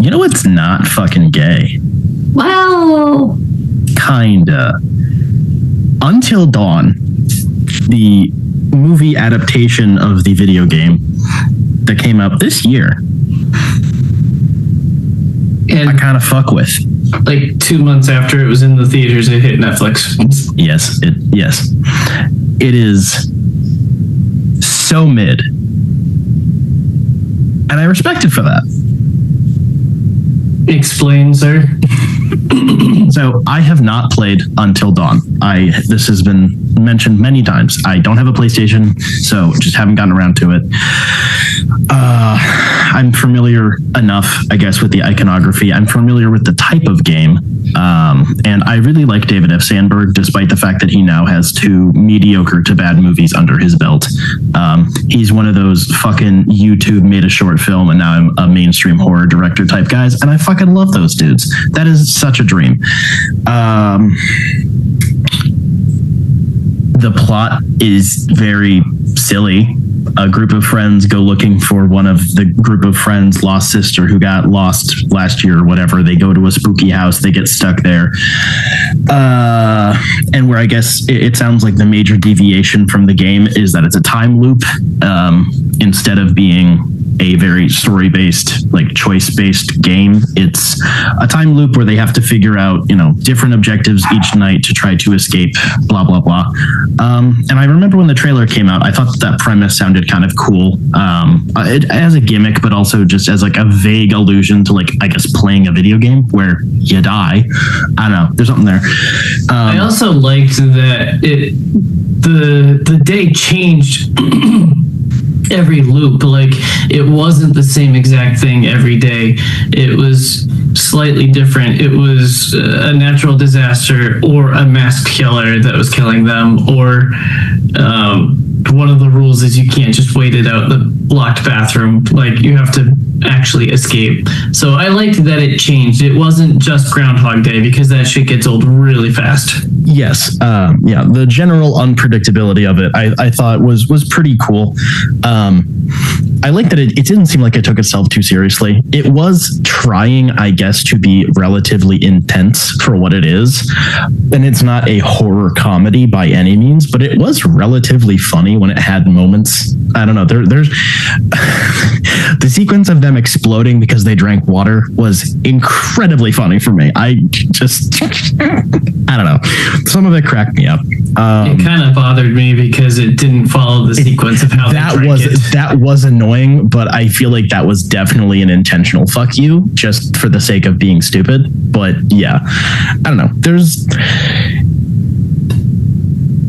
You know what's not fucking gay? Well, Kinda. Until Dawn, the movie adaptation of the video game that came out this year, and I kind of fuck with. like 2 months after it was in the theaters, it hit Netflix. Yes. It is so mid. And I respect it for that. Explain, sir. So I have not played Until Dawn. This has been mentioned many times. I don't have a PlayStation, so just haven't gotten around to it. I'm familiar enough, I guess, with the iconography. I'm familiar with the type of game. And I really like David F. Sandberg, despite the fact that he now has 2 mediocre to bad movies under his belt. He's one of those fucking YouTube made a short film and now I'm a mainstream horror director type guys. And I fucking love those dudes. That is such a dream. The plot is very silly. A group of friends go looking for one of the group of friends' lost sister who got lost last year or whatever. They go to a spooky house. They get stuck there. And where I guess it sounds like the major deviation from the game is that it's a time loop instead of being a very story-based, like choice-based game. It's a time loop where they have to figure out, different objectives each night to try to escape, blah, blah, blah. And I remember when the trailer came out, I thought that premise sounded kind of cool. It as a gimmick, but also just as like a vague allusion to like, I guess, playing a video game where you die. I don't know. There's something there. I also liked that the day changed every loop. Like, it wasn't the same exact thing every day. It was slightly different. It was a natural disaster or a masked killer that was killing them, or one of the rules is you can't just wait it out the locked bathroom. Like, you have to actually escape. So I liked that it changed. It wasn't just Groundhog Day, because that shit gets old really fast. Yes. The general unpredictability of it, I thought was pretty cool. I like that it didn't seem like it took itself too seriously. It was trying, I guess, to be relatively intense for what it is. And it's not a horror comedy by any means, but it was relatively funny when it had moments. I don't know. There's the sequence of them exploding because they drank water was incredibly funny for me. I don't know. Some of it cracked me up. It kind of bothered me because it didn't follow the sequence of how that was annoying, but I feel like that was definitely an intentional fuck you just for the sake of being stupid. But yeah, I don't know.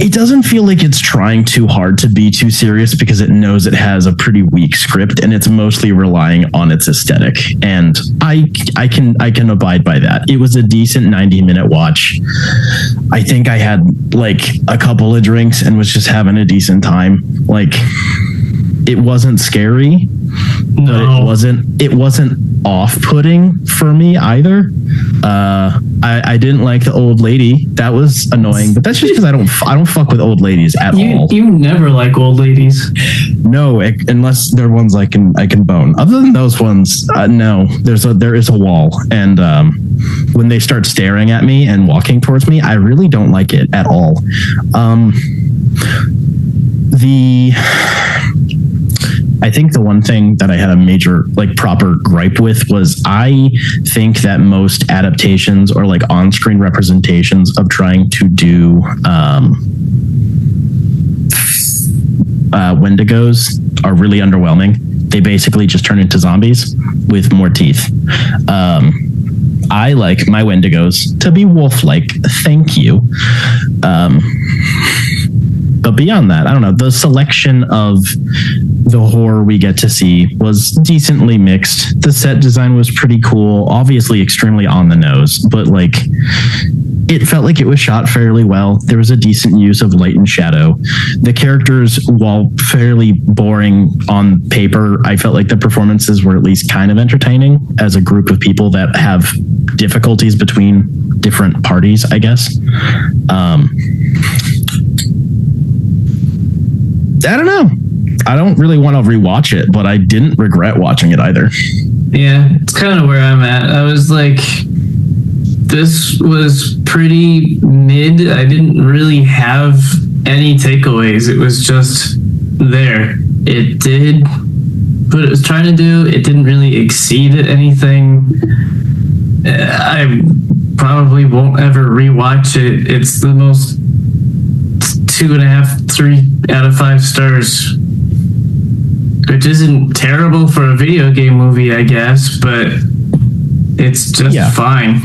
It doesn't feel like it's trying too hard to be too serious because it knows it has a pretty weak script and it's mostly relying on its aesthetic. And I can abide by that. It was a decent 90-minute watch. I think I had like a couple of drinks and was just having a decent time. Like, it wasn't scary, but it wasn't off-putting for me either. I didn't like the old lady. That was annoying, but that's just because I don't fuck with old ladies at all. You never like old ladies. No, unless they're ones I can bone. Other than those ones, no. There is a wall, and when they start staring at me and walking towards me, I really don't like it at all. I think the one thing that I had a major, like, proper gripe with was I think that most adaptations or like on-screen representations of trying to do Wendigos are really underwhelming. They basically just turn into zombies with more teeth. I like my Wendigos to be wolf-like. Thank you. But beyond that, I don't know. The selection of the horror we get to see was decently mixed. The set design was pretty cool, obviously extremely on the nose, but like, it felt like it was shot fairly well. There was a decent use of light and shadow. The characters, while fairly boring on paper, I felt like the performances were at least kind of entertaining as a group of people that have difficulties between different parties, I guess. I don't know. I don't really want to rewatch it, but I didn't regret watching it either. Yeah, it's kind of where I'm at. I was like, this was pretty mid. I didn't really have any takeaways. It was just there. It did what it was trying to do. It didn't really exceed at anything. I probably won't ever rewatch it. It's the most 2.5, 3 out of 5 stars, which isn't terrible for a video game movie, I guess, but it's just fine.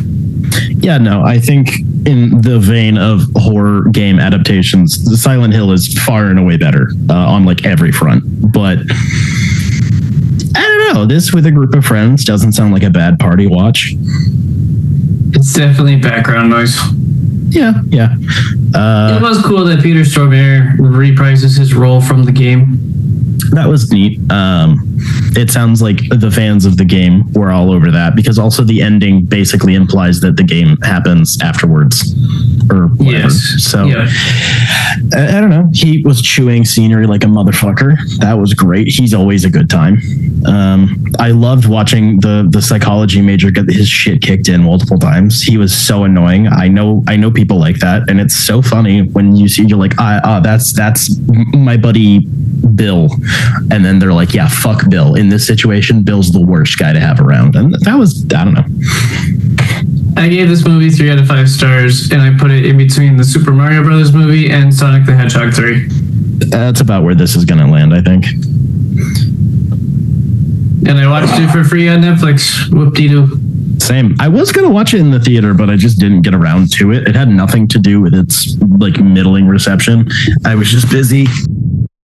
Yeah, no, I think in the vein of horror game adaptations, the Silent Hill is far and away better on like every front. But I don't know, this with a group of friends doesn't sound like a bad party watch. It's definitely background noise. Yeah. It was cool that Peter Stormare reprises his role from the game. That was neat. It sounds like the fans of the game were all over that, because also the ending basically implies that the game happens afterwards or whatever. Yes. So I don't know. He was chewing scenery like a motherfucker. That was great. He's always a good time. I loved watching the psychology major get his shit kicked in multiple times. He was so annoying. I know people like that, and it's so funny when you see, you're like, that's my buddy Bill, and then they're like, yeah, fuck Bill. In this situation, Bill's the worst guy to have around, and that was, I don't know. I gave this movie 3 out of 5 stars, and I put it in between the Super Mario Brothers movie and Sonic the Hedgehog 3. That's about where this is going to land, I think. And I watched it for free on Netflix. Whoop-de-doo. Same. I was going to watch it in the theater, but I just didn't get around to it. It had nothing to do with its like middling reception. I was just busy.